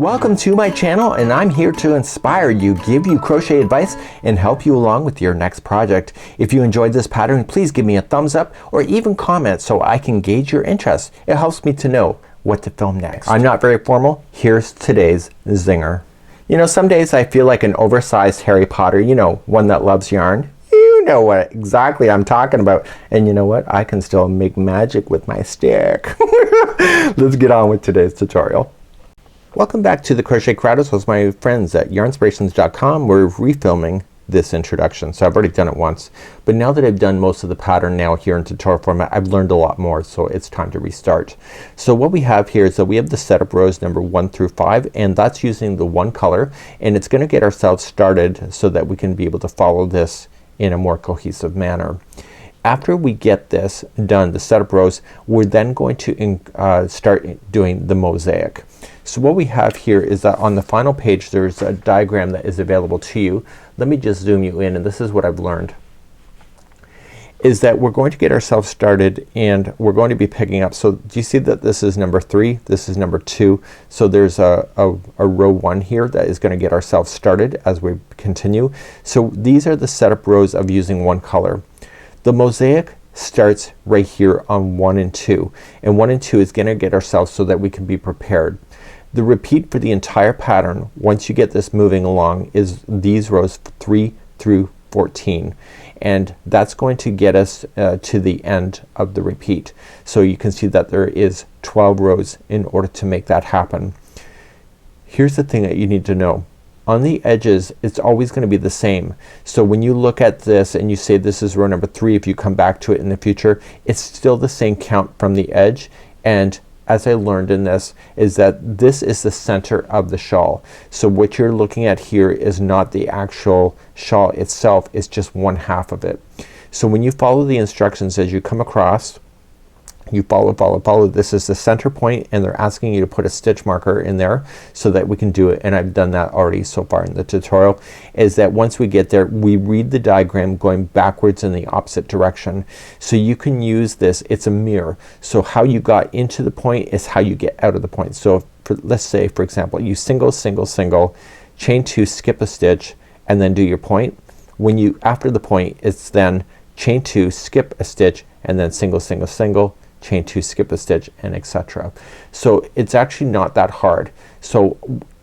Welcome to my channel, and I'm here to inspire you, give you crochet advice, and help you along with your next project. If you enjoyed this pattern, please give me a thumbs up or even comment so I can gauge your interest. It helps me to know what to film next. I'm not very formal. Here's today's zinger. You know, some days I feel like an oversized Harry Potter, you know, one that loves yarn. You know what exactly I'm talking about. And you know what? I can still make magic with my stick. Let's get on with today's tutorial. Welcome back to the Crochet Crowd with my friends at yarnspirations.com. We're refilming this introduction. So I've already done it once, but now that I've done most of the pattern now here in tutorial format, I've learned a lot more, so it's time to restart. So what we have here is that we have the setup rows number 1 through 5, and that's using the one color, and it's gonna get ourselves started so that we can be able to follow this in a more cohesive manner. After we get this done, the setup rows, we're then going to start doing the mosaic. So what we have here is that on the final page there's a diagram that is available to you. Let me just zoom you in, and this is what I've learned. Is that we're going to get ourselves started and we're going to be picking up. So do you see that this is number 3, this is number 2. So there's a row 1 here that is gonna get ourselves started as we continue. So these are the setup rows of using one color. The mosaic starts right here on 1 and 2, and 1 and 2 is gonna get ourselves so that we can be prepared. The repeat for the entire pattern, once you get this moving along, is these rows 3 through 14, and that's going to get us to the end of the repeat. So you can see that there is 12 rows in order to make that happen. Here's the thing that you need to know. On the edges it's always gonna be the same. So when you look at this and you say this is row number 3, if you come back to it in the future, it's still the same count from the edge. And as I learned in this is that this is the center of the shawl. So what you're looking at here is not the actual shawl itself, it's just one half of it. So when you follow the instructions as you come across, you follow. This is the center point, and they're asking you to put a stitch marker in there so that we can do it, and I've done that already so far in the tutorial. Is that once we get there we read the diagram going backwards in the opposite direction. So you can use this, it's a mirror. So how you got into the point is how you get out of the point. So let's say for example you single, chain 2, skip a stitch, and then do your point. When you after the point it's then chain 2, skip a stitch, and then single, chain 2, skip a stitch, and etc. So it's actually not that hard. So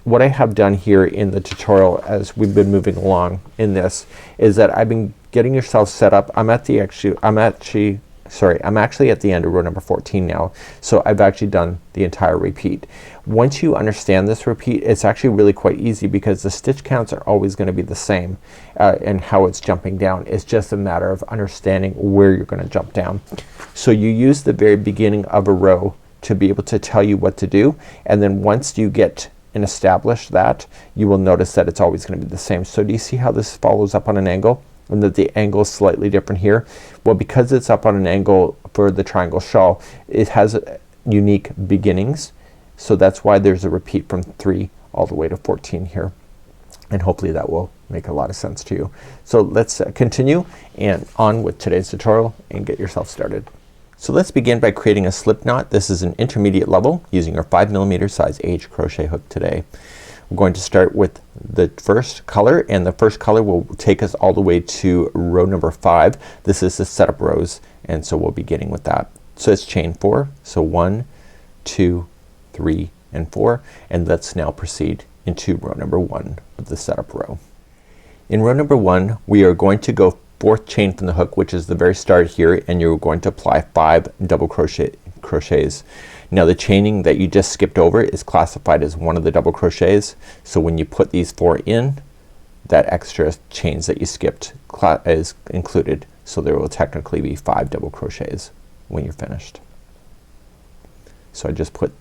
what I have done here in the tutorial as we've been moving along in this is that I've been getting yourself set up. I'm actually at the end of row number 14 now. So I've actually done the entire repeat. Once you understand this repeat, it's actually really quite easy because the stitch counts are always gonna be the same and how it's jumping down. It's just a matter of understanding where you're gonna jump down. So you use the very beginning of a row to be able to tell you what to do, and then once you get and establish that, you will notice that it's always gonna be the same. So do you see how this follows up on an angle? And that the angle is slightly different here? Well, because it's up on an angle for the triangle shawl, it has unique beginnings. So that's why there's a repeat from 3 all the way to 14 here. And hopefully that will make a lot of sense to you. So let's continue and on with today's tutorial and get yourself started. So let's begin by creating a slip knot. This is an intermediate level using our 5mm size H crochet hook today. We're going to start with the first color, and the first color will take us all the way to row number 5. This is the setup rows, and so we'll be beginning with that. So it's chain 4. So 1, 2, 3, and 4, and let's now proceed into row number 1 of the setup row. In row number 1 we are going to go 4th chain from the hook, which is the very start here, and you're going to apply 5 double crochets. Now the chaining that you just skipped over is classified as one of the double crochets. So when you put these 4 in, that extra chains that you skipped is included. So there will technically be 5 double crochets when you're finished. So I just put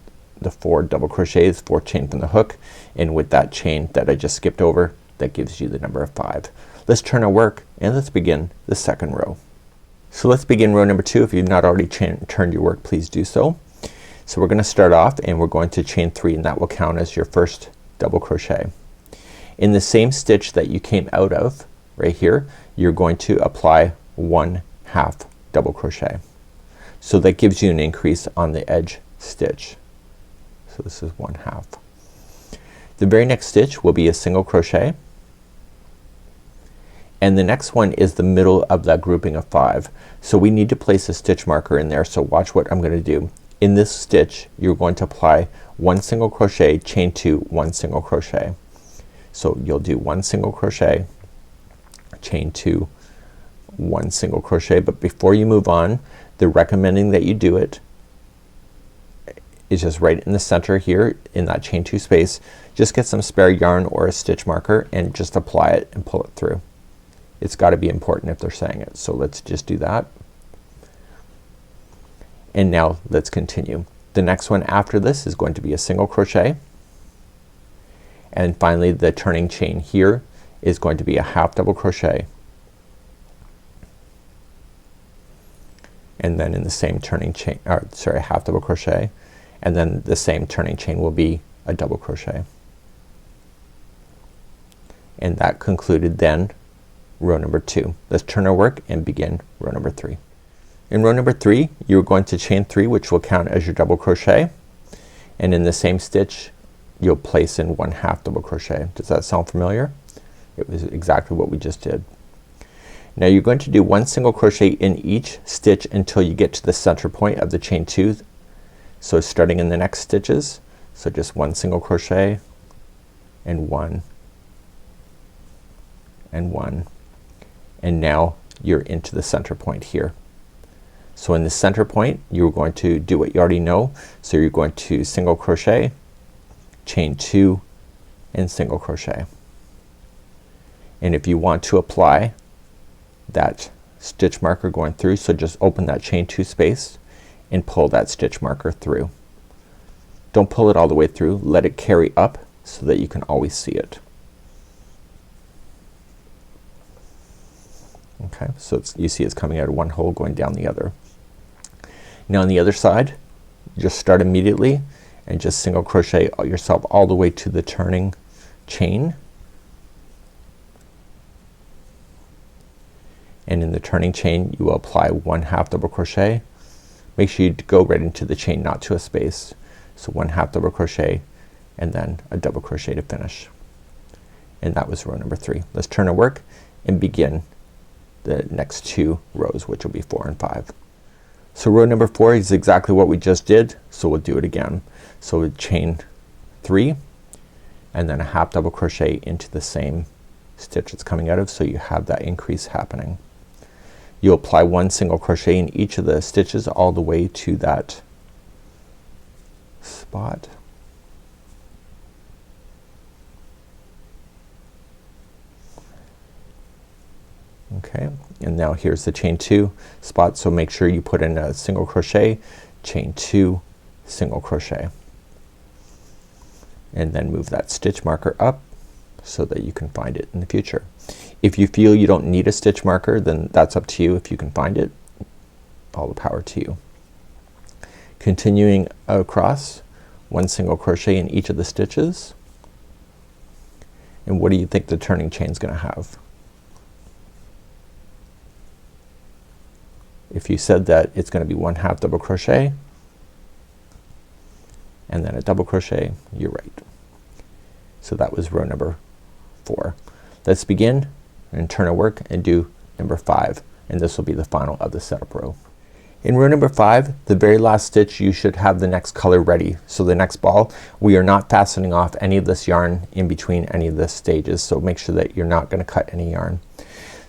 the 4 double crochets, 4th chain from the hook, and with that chain that I just skipped over, that gives you the number of 5. Let's turn our work and let's begin the second row. So let's begin row number 2. If you've not already turned your work, please do so. So we're gonna start off and we're going to chain 3, and that will count as your first double crochet. In the same stitch that you came out of right here, you're going to apply 1/2 double crochet. So that gives you an increase on the edge stitch. So this is 1/2. The very next stitch will be a single crochet, and the next one is the middle of that grouping of 5. So we need to place a stitch marker in there. So watch what I'm gonna do. In this stitch you're going to apply 1 single crochet, chain 2, 1 single crochet. So you'll do 1 single crochet, chain 2, 1 single crochet, but before you move on, they're recommending that you do it is just right in the center here in that chain 2 space. Just get some spare yarn or a stitch marker and just apply it and pull it through. It's got to be important if they're saying it. So let's just do that. And now let's continue. The next one after this is going to be a single crochet, and finally the turning chain here is going to be a half double crochet, and then in the same turning chain, half double crochet, and then the same turning chain will be a double crochet. And that concluded then row number 2. Let's turn our work and begin row number 3. In row number 3 you're going to chain 3, which will count as your double crochet, and in the same stitch you'll place in 1 half double crochet. Does that sound familiar? It was exactly what we just did. Now you're going to do 1 single crochet in each stitch until you get to the center point of the chain 2. So starting in the next stitches, so just 1 single crochet and 1 and 1, and now you're into the center point here. So in the center point you're going to do what you already know. So you're going to single crochet, chain 2, and single crochet. And if you want to apply that stitch marker going through, so just open that chain 2 space and pull that stitch marker through. Don't pull it all the way through, let it carry up so that you can always see it. Okay, so it's, you see it's coming out of one hole going down the other. Now on the other side just start immediately and just single crochet yourself all the way to the turning chain, and in the turning chain you will apply 1 half double crochet. Make sure you go right into the chain, not to a space. So 1 half double crochet and then a double crochet to finish. And that was row number 3. Let's turn our work and begin the next 2 rows, which will be 4 and 5. So row number 4 is exactly what we just did, so we'll do it again. So we chain 3 and then a half double crochet into the same stitch it's coming out of, so you have that increase happening. You'll apply 1 single crochet in each of the stitches all the way to that spot. Okay, and now here's the chain 2 spot, so make sure you put in a single crochet, chain 2, single crochet, and then move that stitch marker up so that you can find it in the future. If you feel you don't need a stitch marker, then that's up to you. If you can find it, all the power to you. Continuing across, 1 single crochet in each of the stitches, and what do you think the turning chain is gonna have? If you said that it's gonna be 1 half double crochet and then a double crochet, you're right. So that was row number 4. Let's begin and turn our work and do number 5, and this will be the final of the setup row. In row number 5, the very last stitch, you should have the next color ready. So the next ball, we are not fastening off any of this yarn in between any of the stages, so make sure that you're not gonna cut any yarn.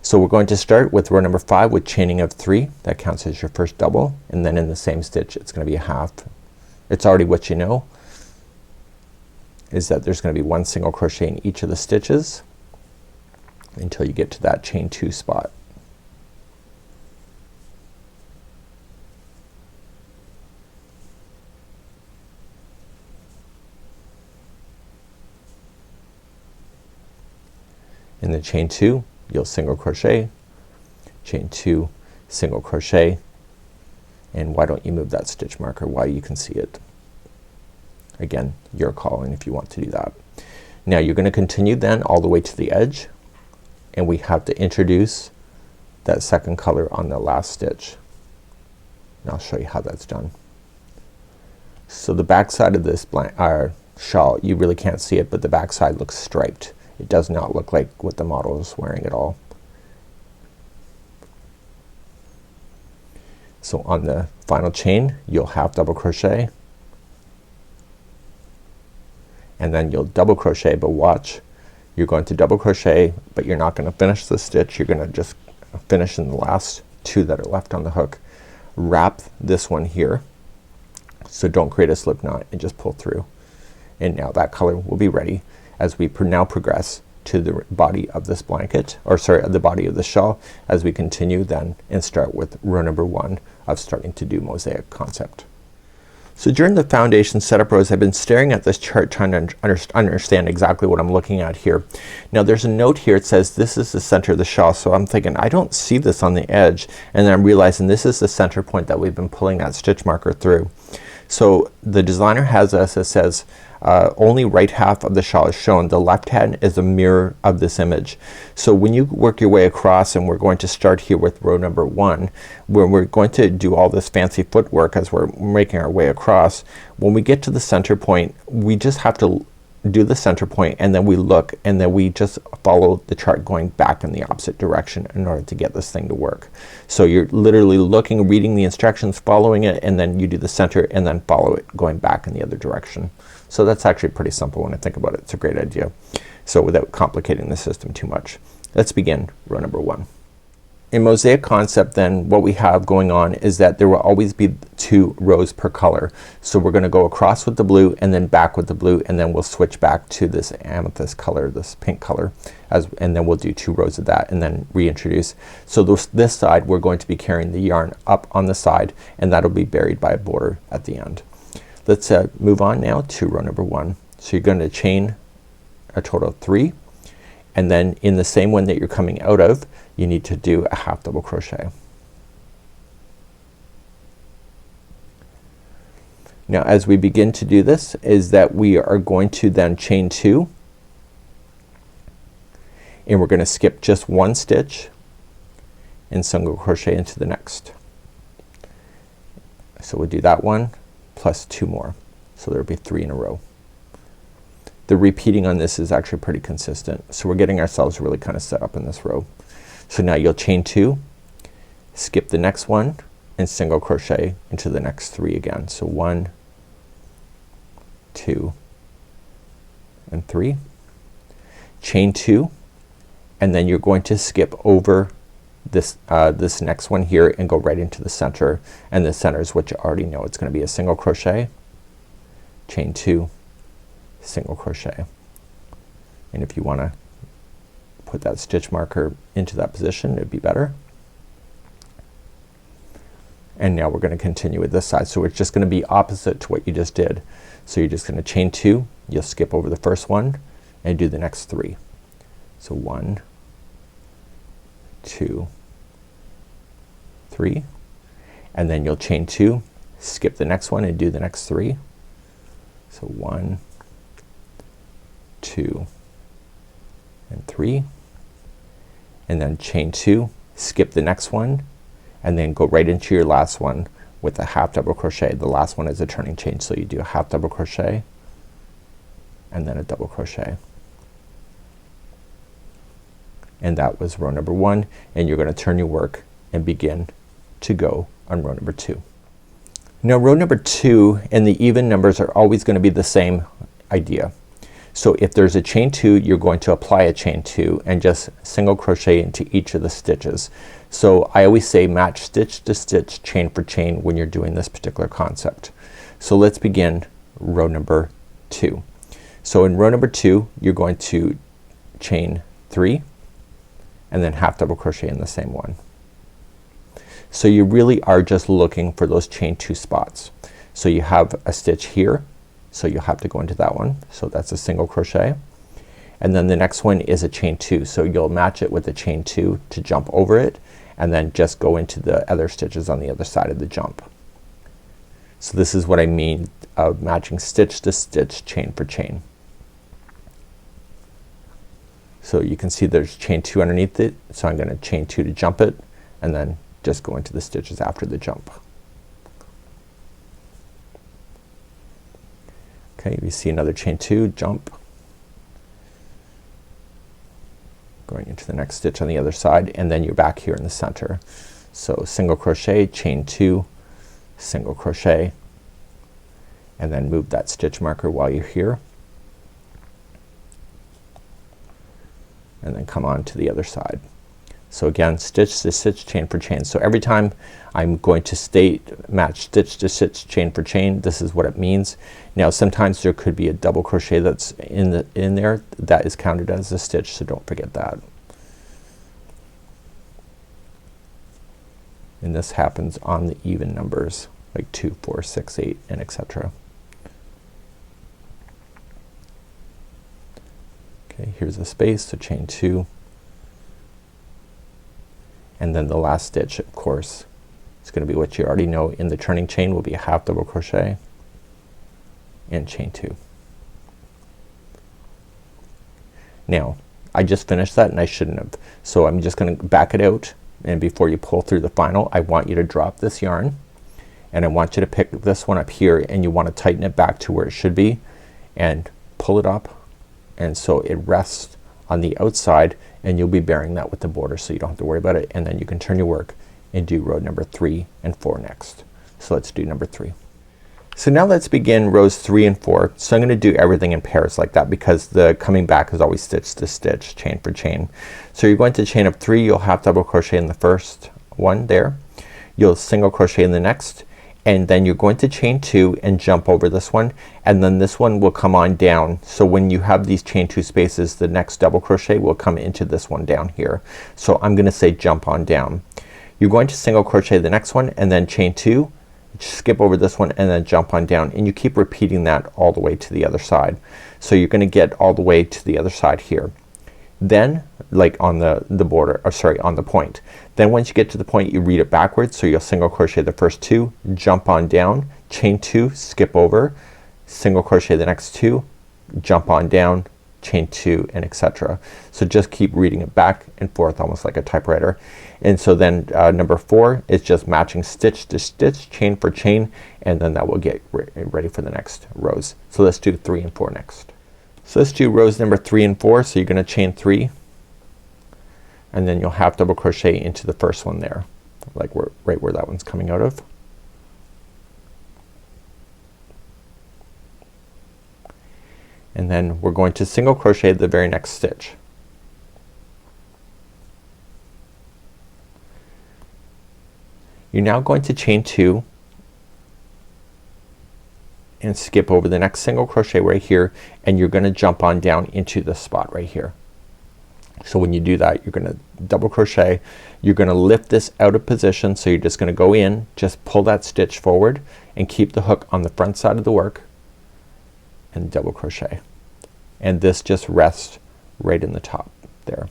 So we're going to start with row number 5 with chaining of 3. That counts as your first double, and then in the same stitch it's gonna be a half. It's already what you know, is that there's gonna be 1 single crochet in each of the stitches until you get to that chain 2 spot. In the chain 2 you'll single crochet, chain 2, single crochet, and why don't you move that stitch marker while you can see it. Again, your call if you want to do that. Now you're gonna continue then all the way to the edge, and we have to introduce that second color on the last stitch. And I'll show you how that's done. So the back side of this shawl. You really can't see it, but the back side looks striped. It does not look like what the model is wearing at all. So on the final chain you'll half double crochet, and then you'll double crochet, but watch, you're going to double crochet but you're not gonna finish the stitch. You're gonna just finish in the last two that are left on the hook. Wrap this one here, so don't create a slip knot, and just pull through. And now that color will be ready as we now progress to the body of this blanket, or sorry, the body of the shawl, as we continue then and start with row number 1 of starting to do mosaic concept. So during the foundation setup rows I've been staring at this chart trying to understand exactly what I'm looking at here. Now there's a note here, it says this is the center of the shawl, so I'm thinking I don't see this on the edge, and then I'm realizing this is the center point that we've been pulling that stitch marker through. So the designer has us, it says only right half of the shawl is shown. The left hand is a mirror of this image. So when you work your way across, and we're going to start here with row number 1 where we're going to do all this fancy footwork as we're making our way across, when we get to the center point we just have to do the center point, and then we look, and then we just follow the chart going back in the opposite direction in order to get this thing to work. So you're literally looking, reading the instructions, following it, and then you do the center and then follow it going back in the other direction. So that's actually pretty simple when I think about it. It's a great idea. So without complicating the system too much, let's begin row number 1. In mosaic concept then what we have going on is that there will always be 2 rows per color. So we're gonna go across with the blue and then back with the blue, and then we'll switch back to this amethyst color, this pink color, and then we'll do 2 rows of that and then reintroduce. So this side we're going to be carrying the yarn up on the side, and that'll be buried by a border at the end. Let's move on now to row number 1. So you're going to chain a total of 3, and then in the same one that you're coming out of you need to do a half double crochet. Now as we begin to do this is that we are going to then chain 2, and we're gonna skip just 1 stitch and single crochet into the next. So we'll do that one plus 2 more, so there'll be 3 in a row. The repeating on this is actually pretty consistent, so we're getting ourselves really kind of set up in this row. So now you'll chain 2, skip the next one, and single crochet into the next 3 again. So 1, 2, and 3. Chain 2, and then you're going to skip over this this next one here and go right into the center, and the center is what you already know. It's gonna be a single crochet, chain 2, single crochet, and if you wanna put that stitch marker into that position it'd be better. And now we're gonna continue with this side, so it's just gonna be opposite to what you just did. So you're just gonna chain 2, you'll skip over the first one and do the next 3. So 1, 2, 3, and then you'll chain 2, skip the next one and do the next 3. So 1, 2, and 3, and then chain 2, skip the next one, and then go right into your last one with a half double crochet. The last one is a turning chain, so you do a half double crochet and then a double crochet. And that was row number 1, and you're gonna turn your work and begin to go on row number 2. Now row number 2 and the even numbers are always gonna be the same idea. So if there's a chain 2 you're going to apply a chain 2 and just single crochet into each of the stitches. So I always say match stitch to stitch, chain for chain when you're doing this particular concept. So let's begin row number 2. So in row number 2 you're going to chain 3 and then half double crochet in the same one. So you really are just looking for those chain 2 spots. So you have a stitch here, so you'll have to go into that one. So that's a single crochet, and then the next one is a chain 2. So you'll match it with a chain 2 to jump over it, and then just go into the other stitches on the other side of the jump. So this is what I mean of matching stitch to stitch, chain for chain. So you can see there's chain 2 underneath it, so I'm gonna chain 2 to jump it and then just go into the stitches after the jump. Okay, you see another chain 2, jump, going into the next stitch on the other side, and then you're back here in the center. So single crochet, chain 2, single crochet, and then move that stitch marker while you're here, and then come on to the other side. So again, stitch to stitch, chain for chain. So every time I'm going to match stitch to stitch, chain for chain, this is what it means. Now sometimes there could be a double crochet that's in there that is counted as a stitch, so don't forget that. And this happens on the even numbers like 2, 4, 6, 8, and etc. Okay, here's a space, so chain 2, and then the last stitch, of course, is going to be what you already know in the turning chain, will be a half double crochet and chain 2. Now I just finished that and I shouldn't have, so I'm just gonna back it out, and before you pull through the final, I want you to drop this yarn, and I want you to pick this one up here, and you want to tighten it back to where it should be and pull it up, and so it rests on the outside, and you'll be bearing that with the border, so you don't have to worry about it. And then you can turn your work and do row number 3 and 4 next. So let's do number 3. So now let's begin rows 3 and 4. So I'm gonna do everything in pairs like that because the coming back is always stitch to stitch, chain for chain. So you're going to chain up 3, you'll half double crochet in the first one there, you'll single crochet in the next, and then you're going to chain 2 and jump over this one, and then this one will come on down. So when you have these chain 2 spaces, the next double crochet will come into this one down here. So I'm gonna say jump on down. You're going to single crochet the next one and then chain 2, skip over this one, and then jump on down, and you keep repeating that all the way to the other side. So you're gonna get all the way to the other side here. Then like on the border, or sorry, on the point. Then once you get to the point, you read it backwards, so you'll single crochet the first 2, jump on down, chain 2, skip over, single crochet the next 2, jump on down, chain 2, and etc. So just keep reading it back and forth almost like a typewriter. And so then number 4 is just matching stitch to stitch, chain for chain, and then that will get ready for the next rows. So let's do 3 and 4 next. So let's do rows number 3 and 4. So you're gonna chain 3, and then you'll half double crochet into the first one there, like right where that one's coming out of. And then we're going to single crochet the very next stitch. You're now going to chain 2 and skip over the next single crochet right here, and you're gonna jump on down into this spot right here. So when you do that, you're gonna double crochet, you're gonna lift this out of position, so you're just gonna go in, just pull that stitch forward and keep the hook on the front side of the work and double crochet, and this just rests right in the top there.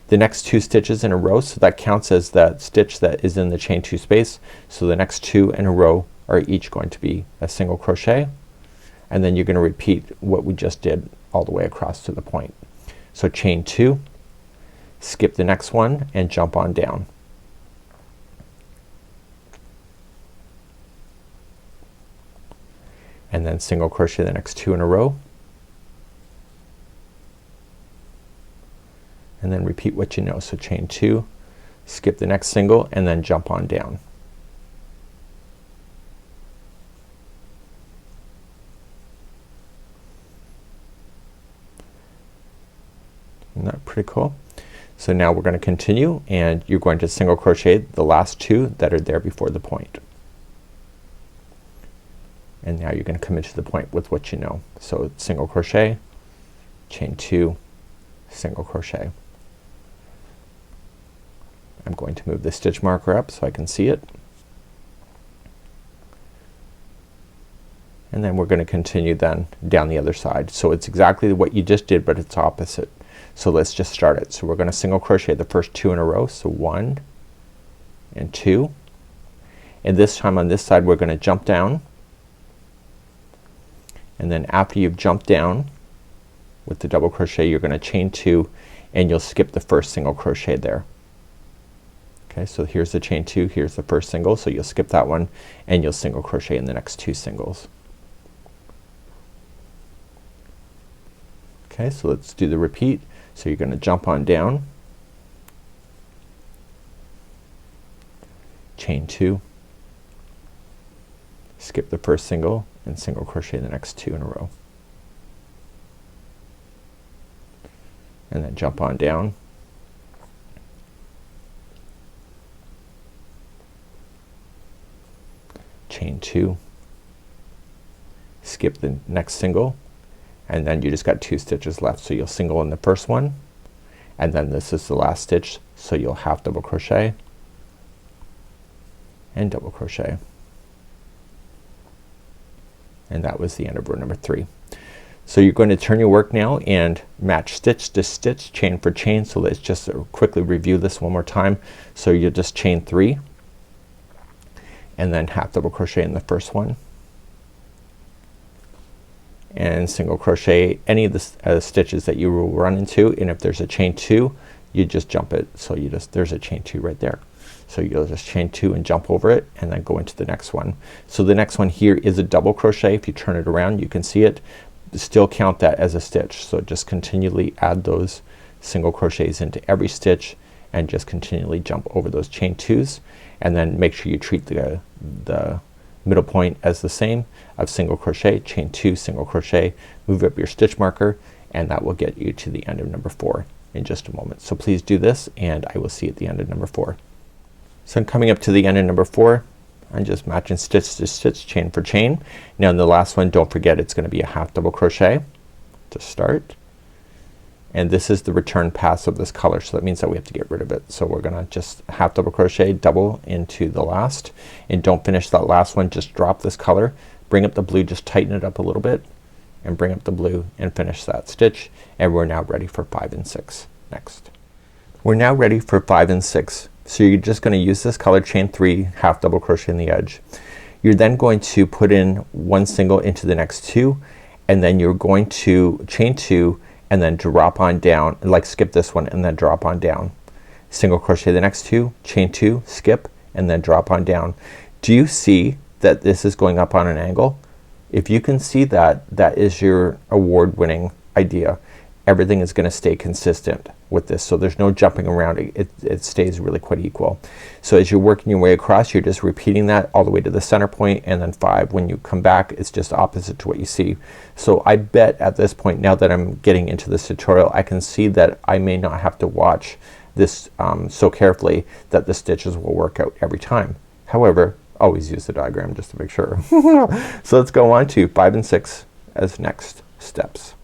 The next 2 stitches in a row, so that counts as that stitch that is in the chain 2 space. So the next 2 in a row are each going to be a single crochet, and then you're gonna repeat what we just did all the way across to the point. So chain 2, skip the next one, and jump on down. And then single crochet the next 2 in a row, and then repeat what you know. So chain 2, skip the next single, and then jump on down. Isn't that pretty cool? So now we're gonna continue, and you're going to single crochet the last 2 that are there before the point. And now you're gonna come into the point with what you know. So single crochet, chain 2, single crochet. I'm going to move the stitch marker up so I can see it. And then we're gonna continue then down the other side. So it's exactly what you just did, but it's opposite. So let's just start it. So we're gonna single crochet the first 2 in a row. So 1 and 2, and this time on this side we're gonna jump down, and then after you've jumped down with the double crochet, you're gonna chain 2, and you'll skip the first single crochet there. Okay, so here's the chain 2, here's the first single, so you'll skip that one, and you'll single crochet in the next 2 singles. Okay, so let's do the repeat. So you're gonna jump on down, chain 2, skip the first single and single crochet the next 2 in a row, and then jump on down, chain 2, skip the next single, and then you just got 2 stitches left. So you'll single in the first one, and then this is the last stitch, so you'll half double crochet and double crochet, and that was the end of row number 3. So you're going to turn your work now and match stitch to stitch, chain for chain. So let's just quickly review this one more time. So you'll just chain 3 and then half double crochet in the first one and single crochet any of the stitches that you will run into, and if there's a chain 2 you just jump it. So you just, there's a chain 2 right there. So you'll just chain 2 and jump over it and then go into the next one. So the next one here is a double crochet. If you turn it around you can see it. Still count that as a stitch. So just continually add those single crochets into every stitch and just continually jump over those chain 2s, and then make sure you treat the middle point as the same of single crochet, chain 2, single crochet, move up your stitch marker, and that will get you to the end of number 4 in just a moment. So please do this and I will see you at the end of number 4. So I'm coming up to the end of number 4. I'm just matching stitch to stitch, chain for chain. Now in the last one, don't forget it's gonna be a half double crochet to start, and this is the return pass of this color, so that means that we have to get rid of it. So we're gonna just half double crochet, double into the last, and don't finish that last one, just drop this color, bring up the blue, just tighten it up a little bit and bring up the blue and finish that stitch, and we're now ready for 5 and 6 next. We're now ready for 5 and 6. So you're just gonna use this color, chain 3, half double crochet in the edge. You're then going to put in 1 single into the next 2, and then you're going to chain 2 and then drop on down, like skip this one and then drop on down. Single crochet the next 2, chain 2, skip, and then drop on down. Do you see that this is going up on an angle? If you can see that, that is your award-winning idea. Everything is gonna stay consistent with this, so there's no jumping around. It stays really quite equal. So as you're working your way across, you're just repeating that all the way to the center point, and then 5 when you come back it's just opposite to what you see. So I bet at this point, now that I'm getting into this tutorial, I can see that I may not have to watch this so carefully that the stitches will work out every time. However, always use the diagram just to make sure. So let's go on to 5 and 6 as next steps.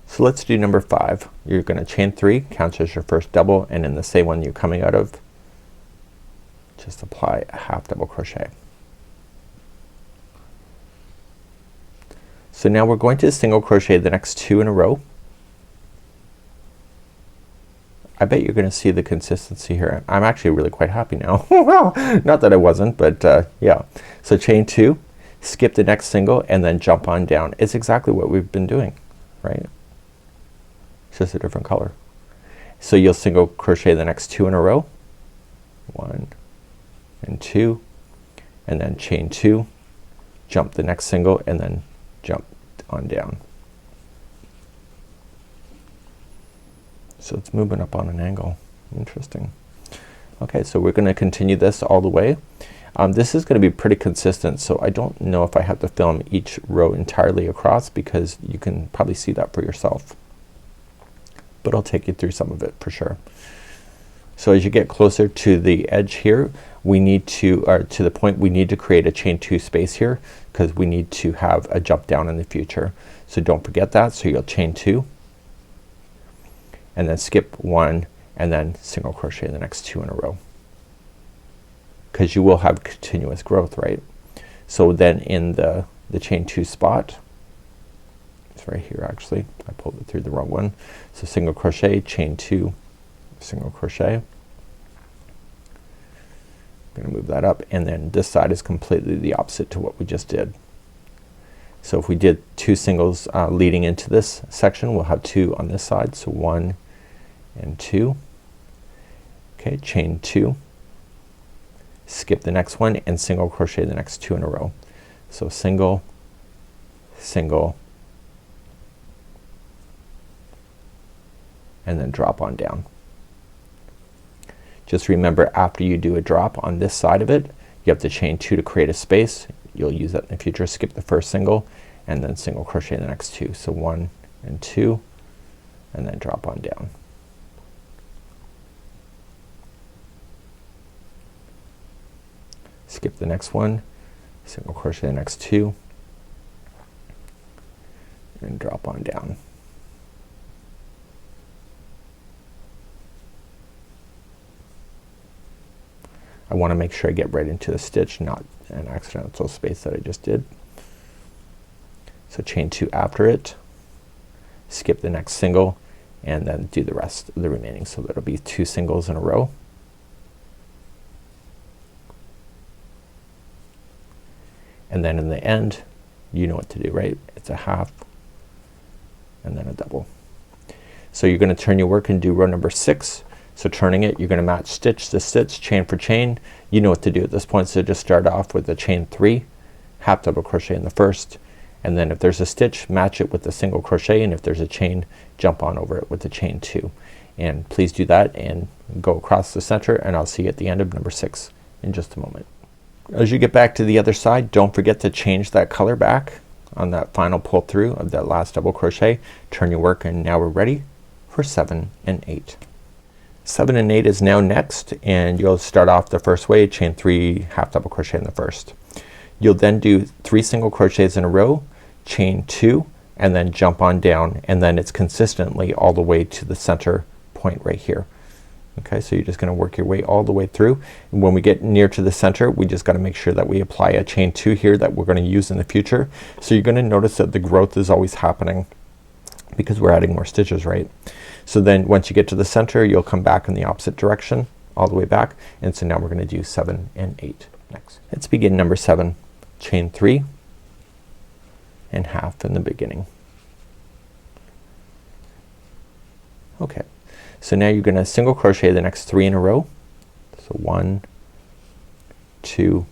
So let's do number 5. You're gonna chain 3, counts as your first double, and in the same one you're coming out of, just apply a half double crochet. So now we're going to single crochet the next 2 in a row. I bet you're gonna see the consistency here. I'm actually really quite happy now. Not that I wasn't, but yeah. So chain 2, skip the next single, and then jump on down. It's exactly what we've been doing, right? It's just a different color. So you'll single crochet the next 2 in a row, 1 and 2, and then chain 2, jump the next single, and then jump on down. So it's moving up on an angle. Interesting. Okay, so we're gonna continue this all the way. This is gonna be pretty consistent, so I don't know if I have to film each row entirely across, because you can probably see that for yourself. But I'll take you through some of it for sure. So as you get closer to the edge here, we need to, or to the point, we need to create a chain 2 space here, because we need to have a jump down in the future. So don't forget that. So you'll chain 2 and then skip 1 and then single crochet the next 2 in a row, because you will have continuous growth, right? So then in the chain 2 spot, it's right here actually, I pulled it through the wrong one. So single crochet, chain 2, single crochet. I'm gonna move that up, and then this side is completely the opposite to what we just did. So if we did 2 singles leading into this section, we'll have 2 on this side. So 1 and 2. Okay, chain 2, skip the next one, and single crochet the next 2 in a row. So single, single, and then drop on down. Just remember, after you do a drop on this side of it, you have to chain 2 to create a space. You'll use that in the future. Skip the first single and then single crochet the next 2. So 1 and 2 and then drop on down. Skip the next one, single crochet the next 2 and drop on down. I want to make sure I get right into the stitch, not an accidental space that I just did. So chain 2 after it, skip the next single and then do the rest of the remaining. So that'll be 2 singles in a row. And then in the end, you know what to do, right? It's a half and then a double. So you're gonna turn your work and do row number 6. So turning it, you're gonna match stitch to stitch, chain for chain. You know what to do at this point. So just start off with the chain 3, half double crochet in the first, and then if there's a stitch, match it with the single crochet, and if there's a chain, jump on over it with the chain 2. And please do that and go across the center, and I'll see you at the end of number 6 in just a moment. As you get back to the other side, don't forget to change that color back on that final pull through of that last double crochet. Turn your work, and now we're ready for 7 and 8. 7 and 8 is now next, and you'll start off the first way, chain 3, half double crochet in the first. You'll then do 3 single crochets in a row, chain 2 and then jump on down, and then it's consistently all the way to the center point right here. Okay, so you're just gonna work your way all the way through, and when we get near to the center, we just gotta make sure that we apply a chain 2 here that we're gonna use in the future. So you're gonna notice that the growth is always happening because we're adding more stitches, right? So then once you get to the center, you'll come back in the opposite direction all the way back, and so now we're gonna do 7 and 8 next. Let's begin number 7. Chain 3 and half in the beginning. Okay, so now you're gonna single crochet the next 3 in a row. So 1, 2,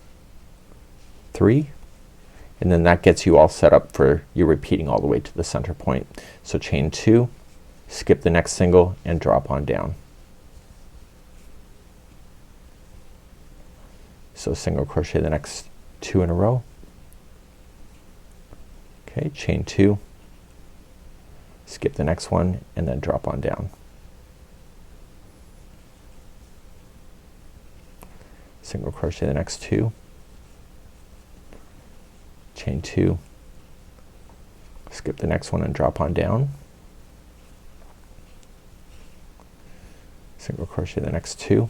3, and then that gets you all set up for you repeating all the way to the center point. So chain 2, skip the next single and drop on down. So single crochet the next 2 in a row. Okay, chain 2, skip the next one and then drop on down. Single crochet the next 2, chain 2, skip the next one and drop on down. Single crochet the next 2,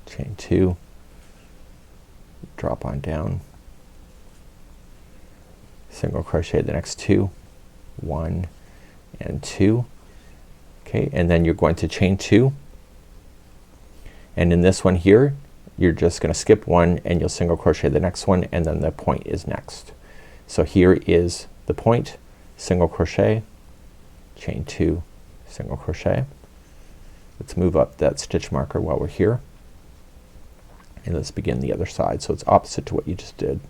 chain 2, drop on down, single crochet the next 2, 1 and 2. Okay, and then you're going to chain 2, and in this one here you're just gonna skip 1 and you'll single crochet the next one, and then the point is next. So here is the point, single crochet, chain 2, single crochet. Let's move up that stitch marker while we're here, and let's begin the other side. So it's opposite to what you just did.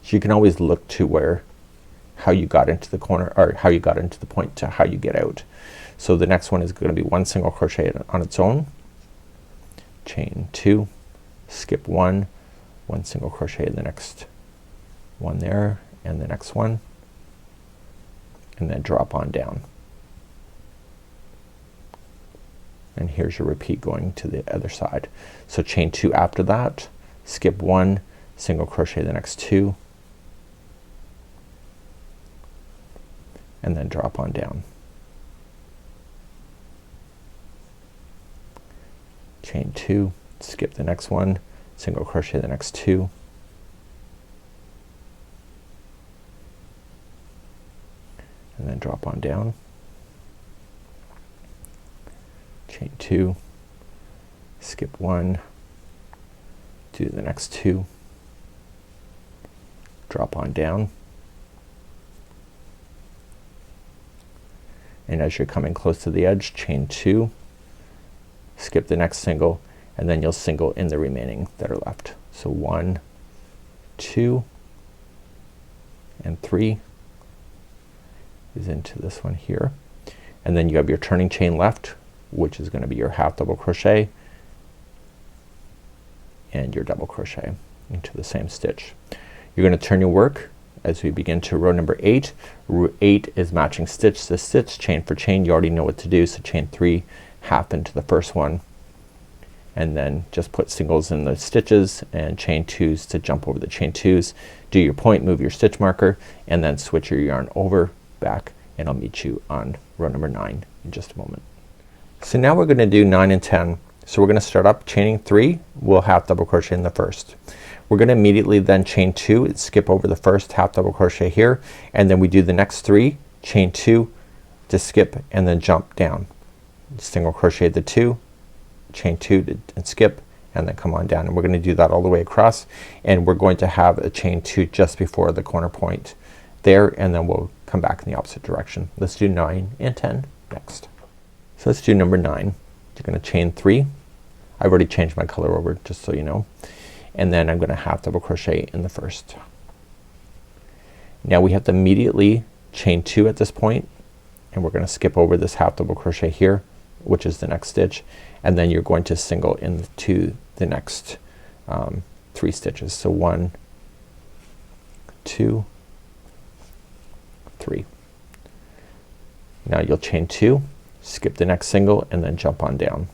So you can always look to how you got into the corner, or how you got into the point to how you get out. So the next one is gonna be 1 single crochet on its own, chain 2, skip 1, 1 single crochet in the next one there, and the next one, and then drop on down. And here's your repeat going to the other side. So chain 2 after that, skip 1, single crochet the next 2, and then drop on down. Chain 2, skip the next one, single crochet the next 2, and then drop on down. Chain 2, skip 1, do the next 2, drop on down, and as you're coming close to the edge, chain 2, skip the next single, and then you'll single in the remaining that are left. So 1, 2 and 3, is into this one here, and then you have your turning chain left, which is gonna be your half double crochet and your double crochet into the same stitch. You're gonna turn your work as we begin to row number 8. Row 8 is matching stitch to stitch, chain for chain. You already know what to do, so chain 3, half into the first one, and then just put singles in the stitches and chain 2s to jump over the chain 2s. Do your point, move your stitch marker, and then switch your yarn over, back, and I'll meet you on row number 9 in just a moment. So now we're gonna do 9 and 10. So we're gonna start up chaining 3, we'll half double crochet in the first. We're gonna immediately then chain 2 and skip over the first half double crochet here, and then we do the next 3, chain 2 to skip and then jump down. Single crochet the 2, chain 2 and skip, and then come on down, and we're gonna do that all the way across, and we're going to have a chain 2 just before the corner point there, and then we'll come back in the opposite direction. Let's do 9 and 10 next. So let's do number 9. You're gonna chain 3. I've already changed my color over just so you know, and then I'm gonna half double crochet in the first. Now we have to immediately chain 2 at this point, and we're gonna skip over this half double crochet here, which is the next stitch, and then you're going to single into the next 3 stitches. So 1, 2, 3. Now you'll chain 2, skip the next single, and then jump on down.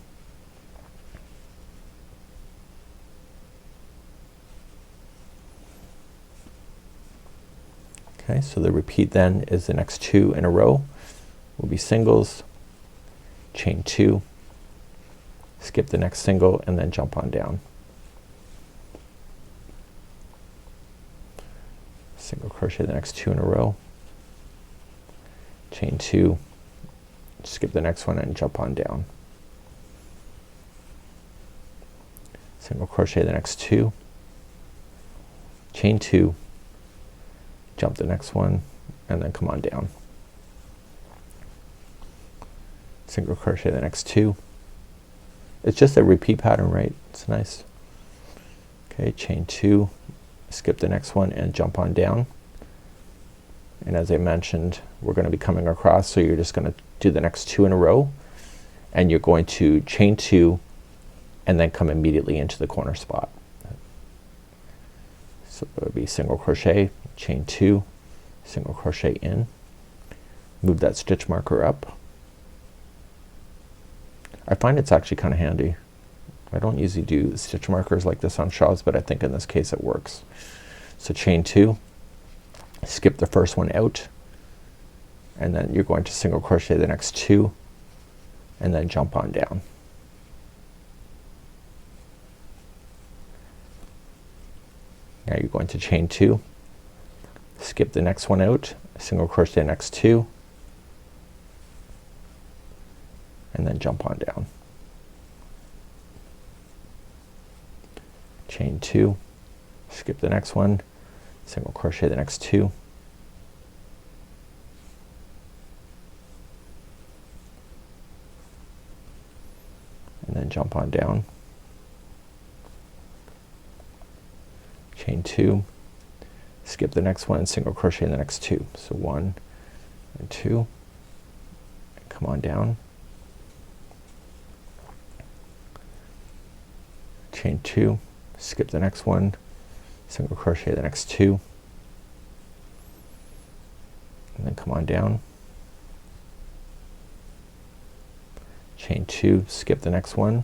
Okay, so the repeat then is the next 2 in a row will be singles, chain 2, skip the next single, and then jump on down. Single crochet the next 2 in a row, chain 2, skip the next one and jump on down. Single crochet the next 2, chain 2, jump the next one, and then come on down. Single crochet the next 2. It's just a repeat pattern, right? It's nice. Okay, chain 2, skip the next one and jump on down. And as I mentioned, we're gonna be coming across, so you're just gonna do the next 2 in a row, and you're going to chain 2 and then come immediately into the corner spot. So it would be single crochet, chain 2, single crochet in, move that stitch marker up. I find it's actually kind of handy. I don't usually do stitch markers like this on shawls, but I think in this case it works. So chain 2, skip the first one out, and then you're going to single crochet the next 2 and then jump on down. Now you're going to chain 2, skip the next one out, single crochet the next 2, and then jump on down. Chain 2, skip the next one, single crochet the next 2, and then jump on down. Chain 2, skip the next one and single crochet in the next 2. So 1 and 2, and come on down. Chain 2, skip the next one, single crochet the next 2, and then come on down. Chain 2, skip the next one,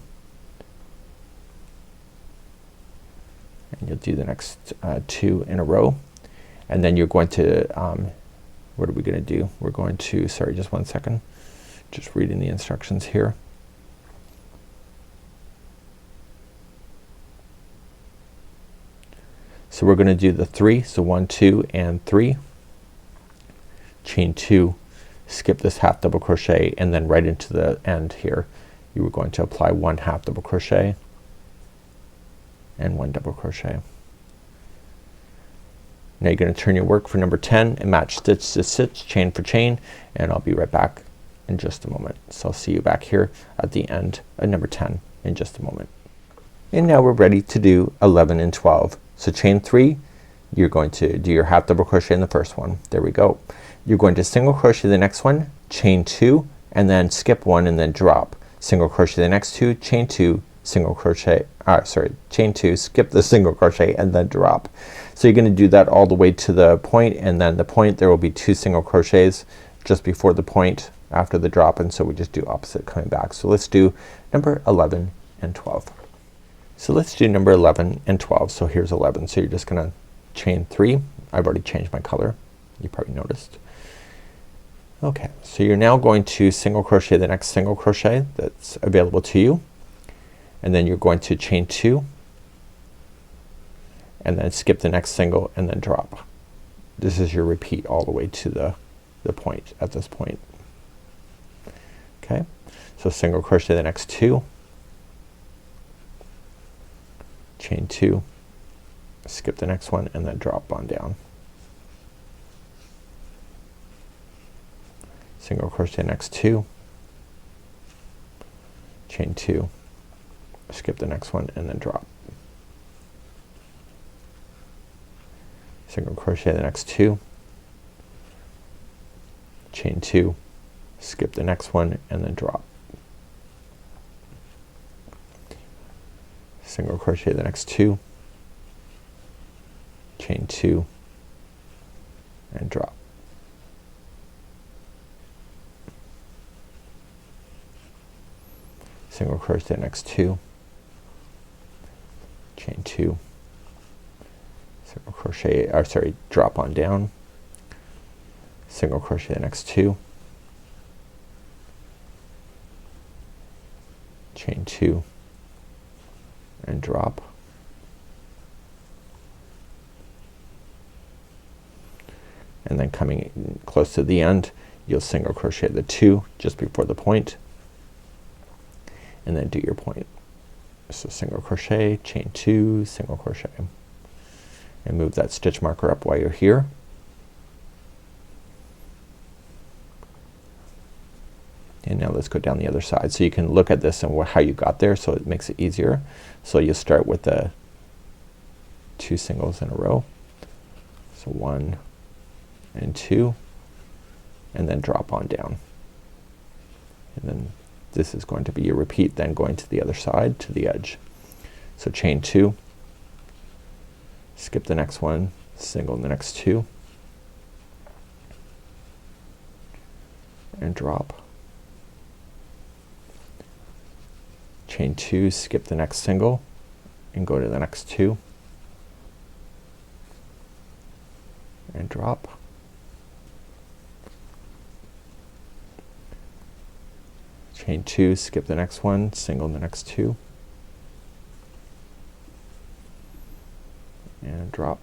and you'll do the next 2 in a row, and then you're going to what are we gonna do? We're going to, sorry, just one second, just reading the instructions here. So we're gonna do the 3, so 1, 2, and 3, chain 2, skip this half double crochet, and then right into the end here you were going to apply 1 half double crochet and 1 double crochet. Now you're gonna turn your work for number 10 and match stitch to stitch, chain for chain, and I'll be right back in just a moment. So I'll see you back here at the end of number 10 in just a moment. And now we're ready to do 11 and 12. So chain 3, you're going to do your half double crochet in the first one. There we go. you're going to single crochet the next one, chain 2, and then skip 1 and then drop. Single crochet the next 2, chain 2, single crochet, chain 2, skip the single crochet and then drop. So you're gonna do that all the way to the point, and then the point there will be 2 single crochets just before the point after the drop, and so we just do opposite coming back. So let's do number 11 and 12. So let's do number 11 and 12. So here's 11. So you're just gonna chain 3. I've already changed my color. You probably noticed. Okay, so you're now going to single crochet the next single crochet that's available to you, and then you're going to chain 2 and then skip the next single and then drop. This is your repeat all the way to the point at this point. Okay, so single crochet the next 2, chain 2, skip the next one and then drop on down. Single crochet next 2, chain 2, skip the next one and then drop. Single crochet the next 2, chain 2, skip the next one and then drop. Single crochet the next 2, chain 2 and drop. Single crochet the next 2, chain 2, single crochet, drop on down, single crochet the next 2, chain 2 and drop. And then coming in close to the end, you'll single crochet the 2 just before the point and then do your point. So single crochet, chain 2, single crochet, and move that stitch marker up while you're here. And now let's go down the other side so you can look at this and how you got there, so it makes it easier. So you start with the 2 singles in a row. So 1 and 2 and then drop on down. And then this is going to be your repeat, then going to the other side to the edge. So chain 2, skip the next one, single the next 2 and drop. Chain 2, skip the next single and go to the next 2 and drop. Chain 2, skip the next one, single the next 2 and drop.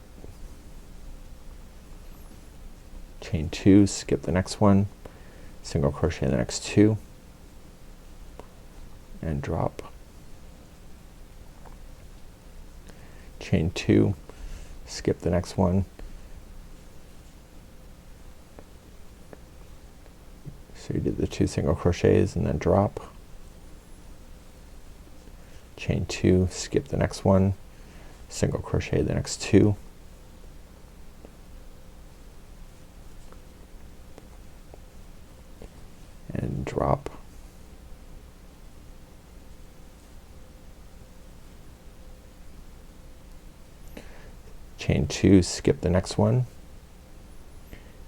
Chain 2, skip the next one, single crochet the next 2 and drop. Chain 2, skip the next one, so you did the 2 single crochets and then drop. Chain 2, skip the next one, single crochet the next 2 and drop. Chain 2, skip the next one.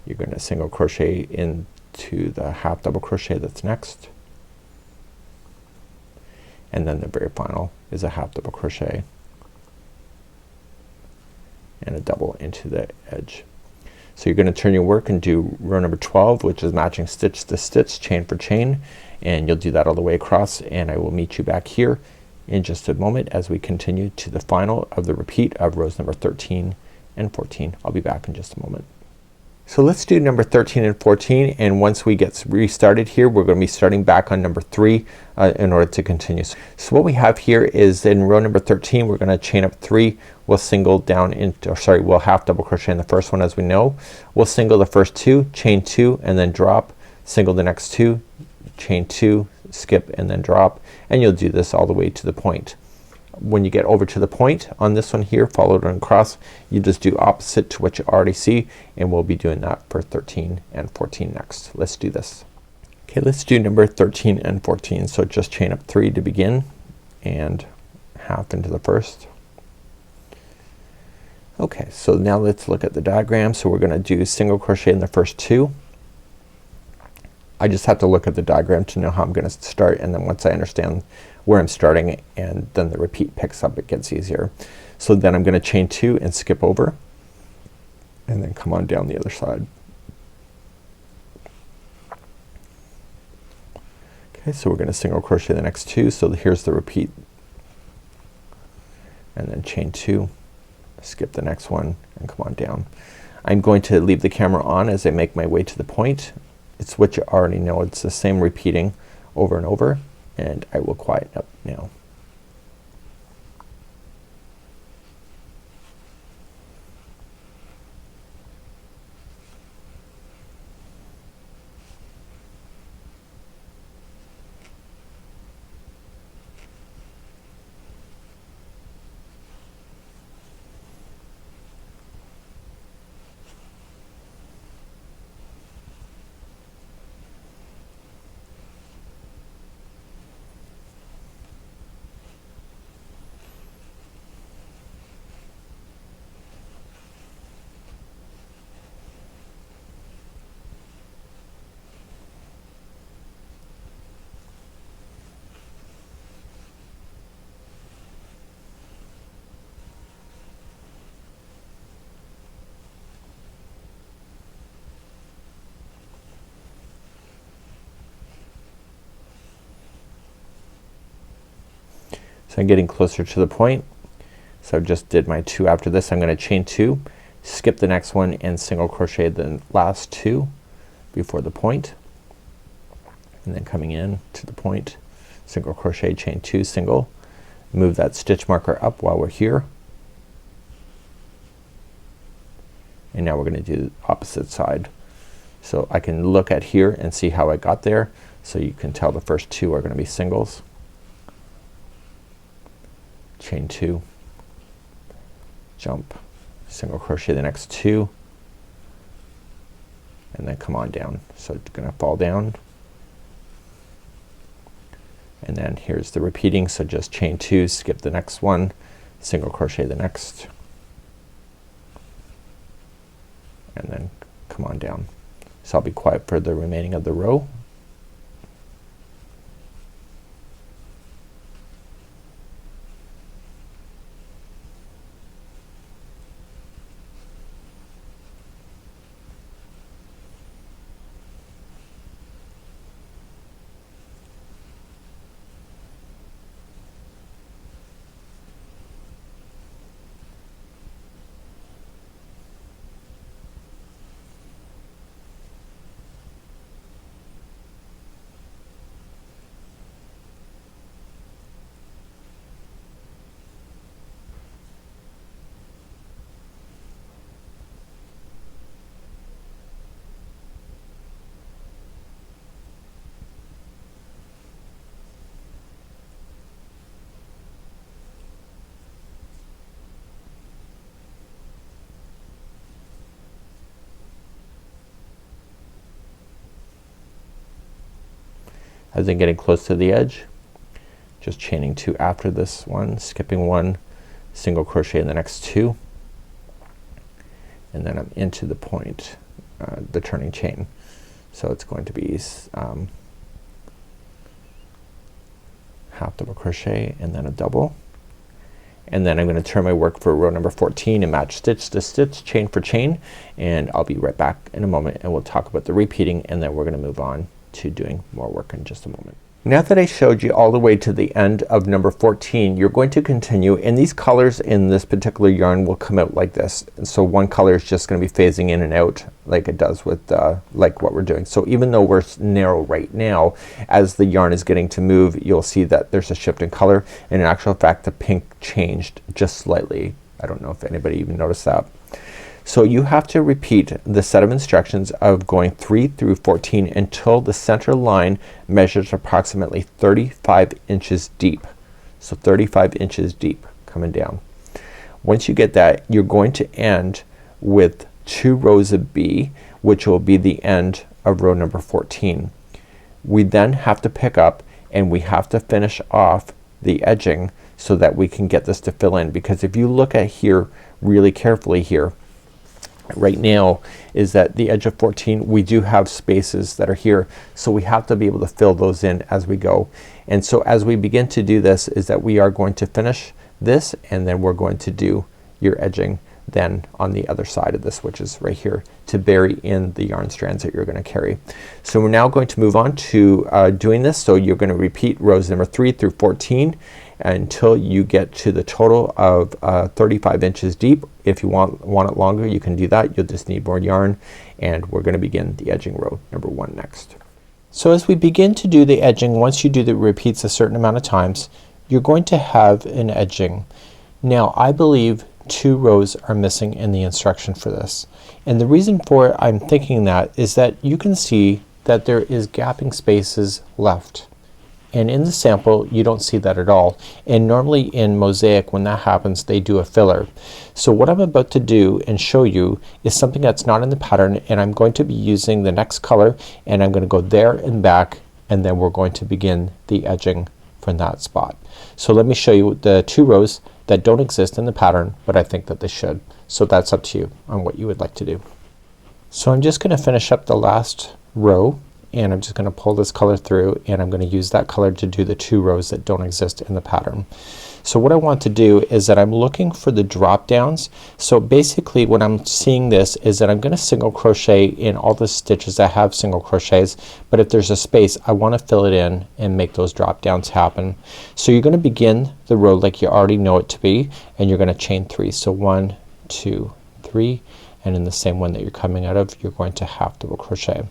You're going to single crochet into the half double crochet that's next, and then the very final is a half double crochet and a double into the edge. So you're going to turn your work and do row number 12, which is matching stitch to stitch, chain for chain, and you'll do that all the way across, and I will meet you back here in just a moment as we continue to the final of the repeat of rows number 13 and 14. I'll be back in just a moment. So let's do number 13 and 14, and once we get restarted here, we're going to be starting back on number 3 in order to continue. So what we have here is in row number 13 we're going to chain up 3. We'll single down into, we'll half double crochet in the first one as we know. We'll single the first 2, chain 2 and then drop, single the next 2, chain 2, skip and then drop, and you'll do this all the way to the point. when you get over to the point on this one here, followed and across, you just do opposite to what you already see, and we'll be doing that for 13 and 14 next. Let's do this. Okay, let's do number 13 and 14. So just chain up 3 to begin and half into the first. Okay, so now let's look at the diagram. So we're gonna do single crochet in the first 2. I just have to look at the diagram to know how I'm gonna start, and then once I understand where I'm starting and then the repeat picks up, it gets easier. So then I'm gonna chain 2 and skip over and then come on down the other side. Okay, so we're gonna single crochet the next 2. So here's the repeat, and then chain 2, skip the next one and come on down. I'm going to leave the camera on as I make my way to the point. It's what you already know. It's the same repeating over and over, and I will quieten up now. So I'm getting closer to the point. So I just did my 2 after this. I'm gonna chain 2, skip the next one and single crochet the last 2 before the point, and then coming in to the point, single crochet, chain 2, single, move that stitch marker up while we're here, and now we're gonna do the opposite side. So I can look at here and see how I got there. So you can tell the first 2 are gonna be singles. Chain 2, jump, single crochet the next 2, and then come on down. So it's gonna fall down, and then here's the repeating. So just chain 2, skip the next one, single crochet the next, and then come on down. So I'll be quiet for the remaining of the row. As I'm getting close to the edge, just chaining 2 after this one, skipping 1, single crochet in the next 2, and then I'm into the point, the turning chain. So it's going to be half double crochet and then a double, and then I'm gonna turn my work for row number 14 and match stitch to stitch, chain for chain, and I'll be right back in a moment and we'll talk about the repeating, and then we're gonna move on to doing more work in just a moment. Now that I showed you all the way to the end of number 14, you're going to continue, and these colors in this particular yarn will come out like this. And so one color is just gonna be phasing in and out like it does with like what we're doing. So even though we're narrow right now, as the yarn is getting to move, you'll see that there's a shift in color, and in actual fact the pink changed just slightly. I don't know if anybody even noticed that. So you have to repeat the set of instructions of going 3 through 14 until the center line measures approximately 35 inches deep. So 35 inches deep coming down. Once you get that, you're going to end with 2 rows of B, which will be the end of row number 14. We then have to pick up and we have to finish off the edging so that we can get this to fill in, because if you look at here really carefully here right now is that the edge of 14 we do have spaces that are here, so we have to be able to fill those in as we go. And so as we begin to do this is that we are going to finish this and then we're going to do your edging then on the other side of this, which is right here, to bury in the yarn strands that you're gonna carry. So we're now going to move on to doing this. So you're gonna repeat rows number 3 through 14 until you get to the total of 35 inches deep. If you want it longer, you can do that. You'll just need more yarn, and we're gonna begin the edging row number 1 next. So as we begin to do the edging, once you do the repeats a certain amount of times, you're going to have an edging. Now I believe 2 rows are missing in the instruction for this, and the reason for it I'm thinking that is that you can see that there is gapping spaces left, and in the sample you don't see that at all, and normally in mosaic when that happens they do a filler. So what I'm about to do and show you is something that's not in the pattern, and I'm going to be using the next color and I'm gonna go there and back, and then we're going to begin the edging from that spot. So let me show you the 2 rows that don't exist in the pattern, but I think that they should. So that's up to you on what you would like to do. So I'm just gonna finish up the last row, and I'm just gonna pull this color through, and I'm gonna use that color to do the 2 rows that don't exist in the pattern. So what I want to do is that I'm looking for the drop downs. So basically what I'm seeing this is that I'm gonna single crochet in all the stitches that have single crochets, but if there's a space I want to fill it in and make those drop downs happen. So you're gonna begin the row like you already know it to be, and you're gonna chain 3. So 1, 2, 3, and in the same one that you're coming out of you're going to half double crochet.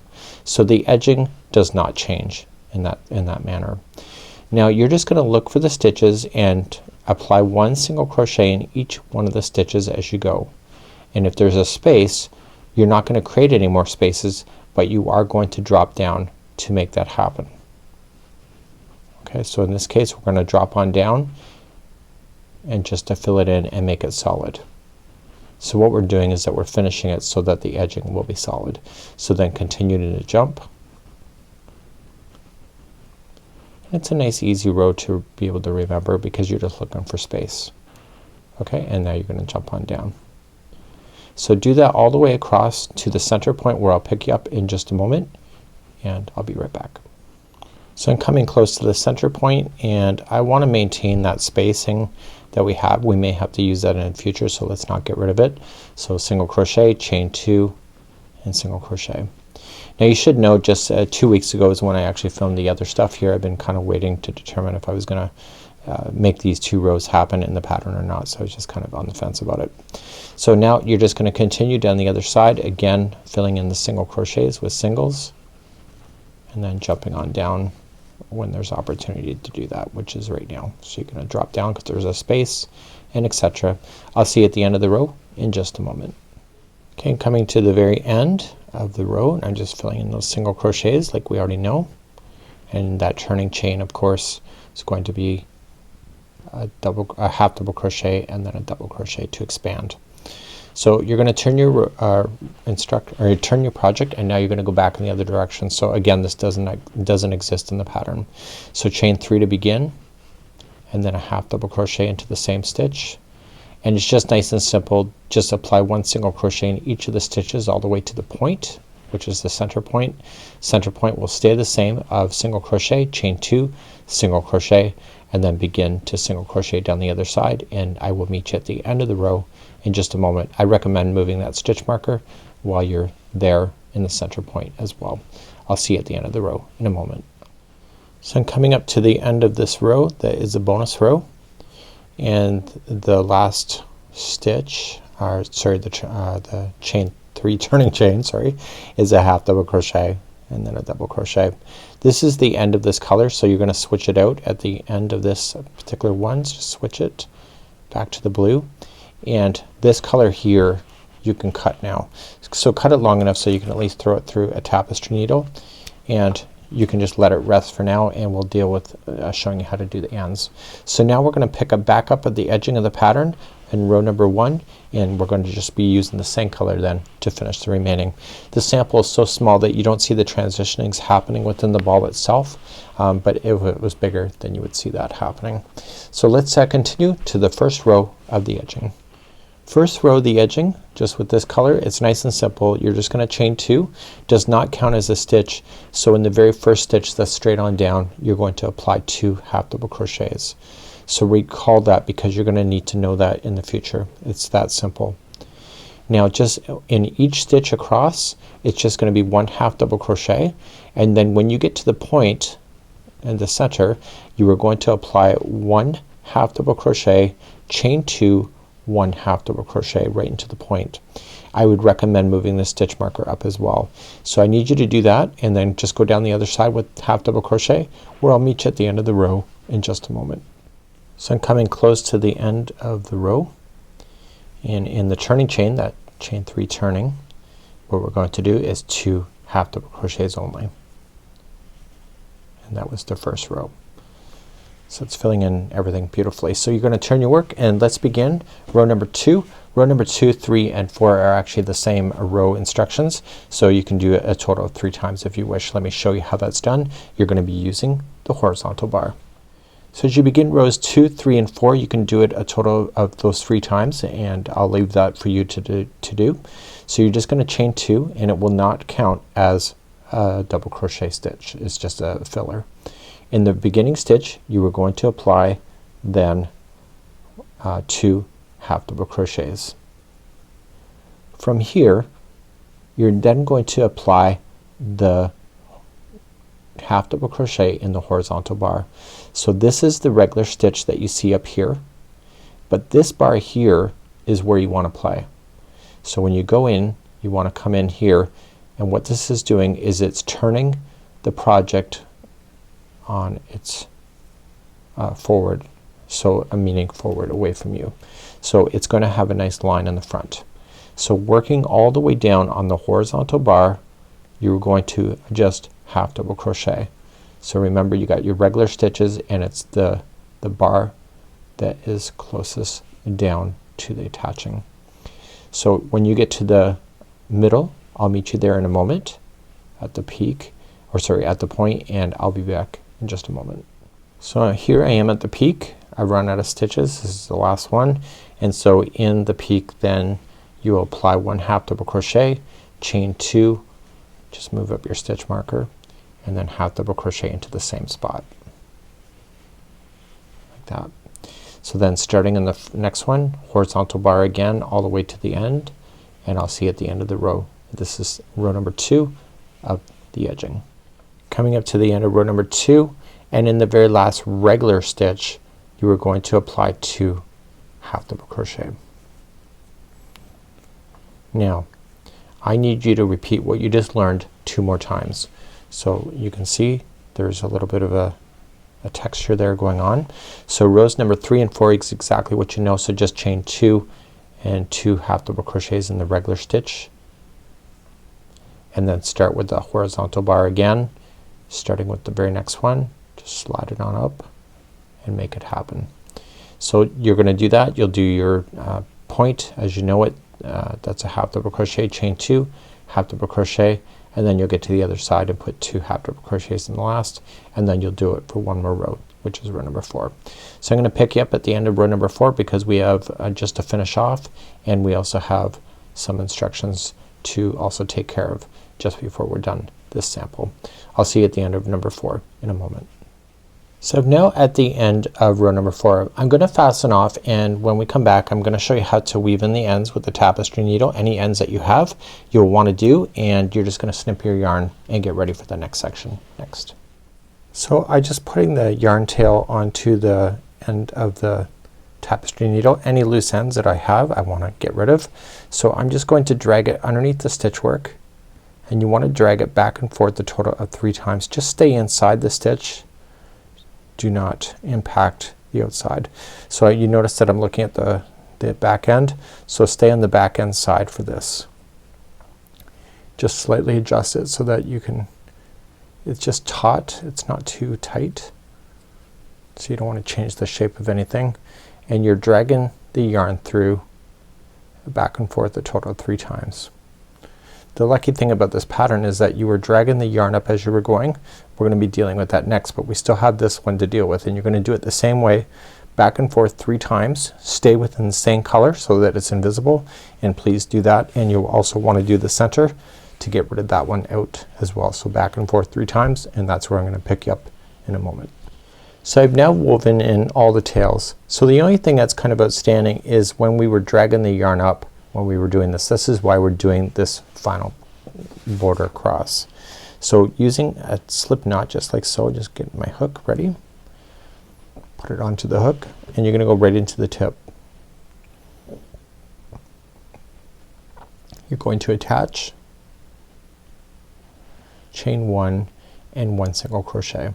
So the edging does not change in that manner. Now you're just gonna look for the stitches and apply 1 single crochet in each one of the stitches as you go, and if there's a space you're not gonna create any more spaces, but you are going to drop down to make that happen. Okay, so in this case we're gonna drop on down and just to fill it in and make it solid. So what we're doing is that we're finishing it so that the edging will be solid. So then continue to jump. It's a nice easy row to be able to remember because you're just looking for space. Okay, and now you're gonna jump on down. So do that all the way across to the center point where I'll pick you up in just a moment, and I'll be right back. So I'm coming close to the center point, and I want to maintain that spacing that we have. We may have to use that in the future, so let's not get rid of it. So single crochet, chain 2, and single crochet. Now you should know just 2 weeks ago is when I actually filmed the other stuff here. I've been kind of waiting to determine if I was gonna make these 2 rows happen in the pattern or not, so I was just kind of on the fence about it. So now you're just gonna continue down the other side, again filling in the single crochets with singles, and then jumping on down when there's opportunity to do that, which is right now. So you're gonna drop down because there's a space, and etc. I'll see you at the end of the row in just a moment. Okay, coming to the very end of the row, and I'm just filling in those single crochets like we already know, and that turning chain of course is going to be a half double crochet and then a double crochet to expand. So you're gonna turn your turn your project, and now you're gonna go back in the other direction. So again this doesn't exist in the pattern. So chain 3 to begin, and then a half double crochet into the same stitch, and it's just nice and simple. Just apply 1 single crochet in each of the stitches all the way to the point, which is the center point. Center point will stay the same of single crochet, chain 2, single crochet, and then begin to single crochet down the other side, and I will meet you at the end of the row in just a moment. I recommend moving that stitch marker while you're there in the center point as well. I'll see you at the end of the row in a moment. So I'm coming up to the end of this row that is a bonus row, and the last stitch, or sorry, the chain 3 turning chain, sorry, is a half double crochet and then a double crochet. This is the end of this color, so you're gonna switch it out at the end of this particular one. So just switch it back to the blue, and this color here you can cut now. So cut it long enough so you can at least throw it through a tapestry needle, and you can just let it rest for now and we'll deal with showing you how to do the ends. So now we're gonna pick up back up at the edging of the pattern in row number 1, and we're going to just be using the same color then to finish the remaining. The sample is so small that you don't see the transitionings happening within the ball itself, but if it was bigger then you would see that happening. So let's continue to the first row of the edging. First row of the edging, just with this color, it's nice and simple. You're just gonna chain 2. Does not count as a stitch, so in the very first stitch that's straight on down you're going to apply 2 half double crochets. So recall that because you're gonna need to know that in the future. It's that simple. Now just in each stitch across it's just gonna be 1 half double crochet, and then when you get to the point in the center you are going to apply 1 half double crochet, chain 2, 1 half double crochet right into the point. I would recommend moving the stitch marker up as well. So I need you to do that and then just go down the other side with half double crochet, where I'll meet you at the end of the row in just a moment. So I'm coming close to the end of the row, and in the turning chain, that chain 3 turning, what we're going to do is 2 half double crochets only, and that was the first row. So it's filling in everything beautifully. So you're gonna turn your work and let's begin row number 2. Row number 2, 3, and 4 are actually the same row instructions, so you can do it a total of 3 times if you wish. Let me show you how that's done. You're gonna be using the horizontal bar. So as you begin rows 2, 3, and 4 you can do it a total of those 3 times, and I'll leave that for you to do. So you're just gonna chain 2 and it will not count as a double crochet stitch. It's just a filler. In the beginning stitch you are going to apply then 2 half double crochets. From here you're then going to apply the half double crochet in the horizontal bar. So this is the regular stitch that you see up here, but this bar here is where you want to play. So when you go in you want to come in here, and what this is doing is it's turning the project on its forward, so meaning forward away from you. So it's going to have a nice line in the front. So working all the way down on the horizontal bar you're going to just half double crochet. So remember you got your regular stitches and it's the bar that is closest down to the attaching. So when you get to the middle I'll meet you there in a moment at the peak, or sorry at the point, and I'll be back in just a moment. So here I am at the peak. I run out of stitches. This is the last one, and so in the peak then you will apply 1 half double crochet, chain 2, just move up your stitch marker, and then half double crochet into the same spot like that. So then starting in the next one, horizontal bar again all the way to the end, and I'll see you at the end of the row. This is row number 2 of the edging. Coming up to the end of row number 2, and in the very last regular stitch you are going to apply 2 half double crochet. Now I need you to repeat what you just learned 2 more times. So you can see there's a little bit of a texture there going on. So rows number 3 and 4 is exactly what you know, so just chain 2 and 2 half double crochets in the regular stitch, and then start with the horizontal bar again, starting with the very next one. Just slide it on up and make it happen. So you're gonna do that. You'll do your point as you know it. That's a half double crochet, chain 2, half double crochet, and then you'll get to the other side and put 2 half double crochets in the last, and then you'll do it for 1 more row, which is row number 4. So I'm gonna pick you up at the end of row number 4 because we have just to finish off, and we also have some instructions to also take care of just before we're done this sample. I'll see you at the end of number 4 in a moment. So now at the end of row number 4 I'm gonna fasten off, and when we come back I'm gonna show you how to weave in the ends with the tapestry needle. Any ends that you have you'll want to do, and you're just gonna snip your yarn and get ready for the next section next. So I just putting the yarn tail onto the end of the tapestry needle. Any loose ends that I have I want to get rid of. So I'm just going to drag it underneath the stitch work, and you want to drag it back and forth a total of 3 times. Just stay inside the stitch. Do not impact the outside. So you notice that I'm looking at the back end, so stay on the back end side for this. Just slightly adjust it so that you can, it's just taut, it's not too tight, so you don't want to change the shape of anything, and you're dragging the yarn through back and forth a total of 3 times. The lucky thing about this pattern is that you were dragging the yarn up as you were going. We're gonna be dealing with that next, but we still have this one to deal with, and you're gonna do it the same way, back and forth 3 times. Stay within the same color so that it's invisible, and please do that. And you'll also want to do the center to get rid of that one out as well. So back and forth 3 times, and that's where I'm gonna pick you up in a moment. So I've now woven in all the tails. So the only thing that's kind of outstanding is when we were dragging the yarn up when we were doing this. This is why we're doing this final border across. So using a slip knot just like so, just get my hook ready, put it onto the hook, and you're gonna go right into the tip. You're going to attach, chain 1 and 1 single crochet.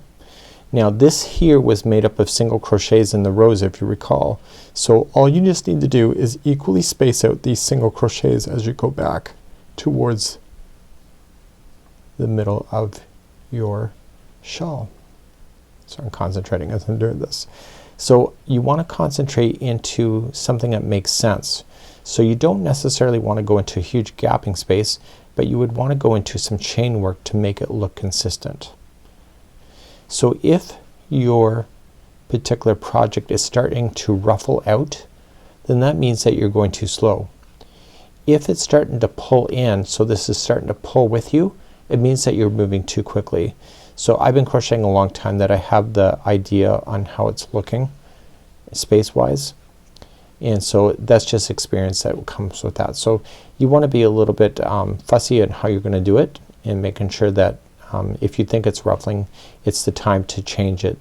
Now this here was made up of single crochets in the rows, if you recall. So all you just need to do is equally space out these single crochets as you go back towards the middle of your shawl. So I'm concentrating as I'm doing this. So you want to concentrate into something that makes sense. So you don't necessarily want to go into a huge gapping space, but you would want to go into some chain work to make it look consistent. So if your particular project is starting to ruffle out, then that means that you're going too slow. If it's starting to pull in, so this is starting to pull with you, it means that you're moving too quickly. So I've been crocheting a long time that I have the idea on how it's looking space wise, and so that's just experience that comes with that. So you want to be a little bit fussy on how you're gonna do it, and making sure that if you think it's ruffling, it's the time to change it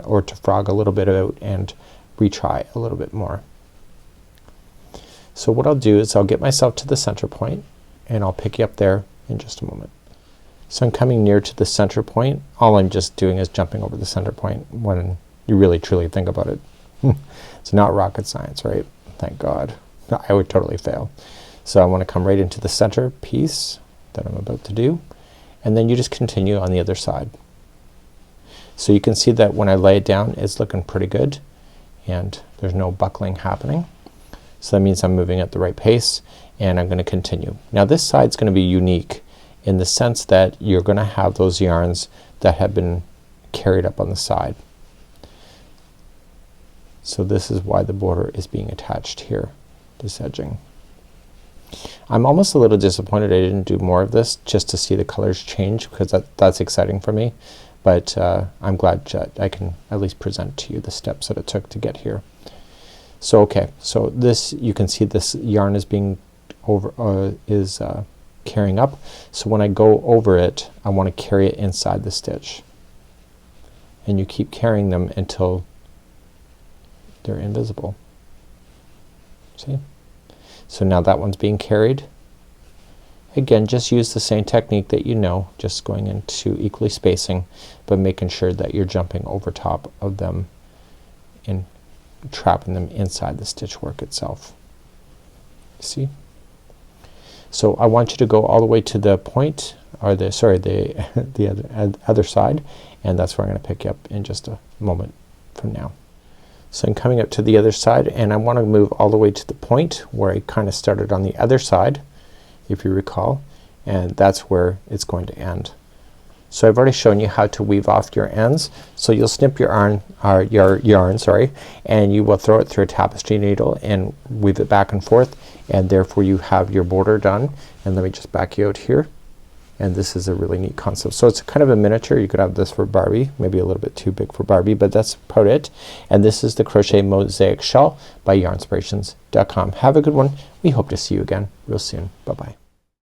or to frog a little bit out and retry a little bit more. So what I'll do is I'll get myself to the center point, and I'll pick you up there in just a moment. So I'm coming near to the center point. All I'm just doing is jumping over the center point when you really truly think about it. It's not rocket science, right? Thank God. I would totally fail. So I want to come right into the center piece that I'm about to do, and then you just continue on the other side. So you can see that when I lay it down, it's looking pretty good, and there's no buckling happening. So that means I'm moving at the right pace, and I'm gonna continue. Now this side's gonna be unique in the sense that you're gonna have those yarns that have been carried up on the side. So this is why the border is being attached here, this edging. I'm almost a little disappointed I didn't do more of this just to see the colors change, because that's exciting for me, but I'm glad that I can at least present to you the steps that it took to get here. So okay, so this, you can see this yarn is being over carrying up. So when I go over it, I want to carry it inside the stitch, and you keep carrying them until they're invisible. See? So now that one's being carried. Again, just use the same technique that you know, just going into equally spacing, but making sure that you're jumping over top of them and trapping them inside the stitch work itself. See? So I want you to go all the way to the point, or the other side, and that's where I'm gonna pick you up in just a moment from now. So I'm coming up to the other side, and I want to move all the way to the point where I kind of started on the other side, if you recall, and that's where it's going to end. So I've already shown you how to weave off your ends. So you'll snip your yarn, and you will throw it through a tapestry needle and weave it back and forth, and therefore you have your border done. And let me just back you out here. And this is a really neat concept. So it's kind of a miniature. You could have this for Barbie, maybe a little bit too big for Barbie, but that's about it. And this is the Crochet Mosaic Shawl by yarnspirations.com. Have a good one. We hope to see you again real soon. Bye bye.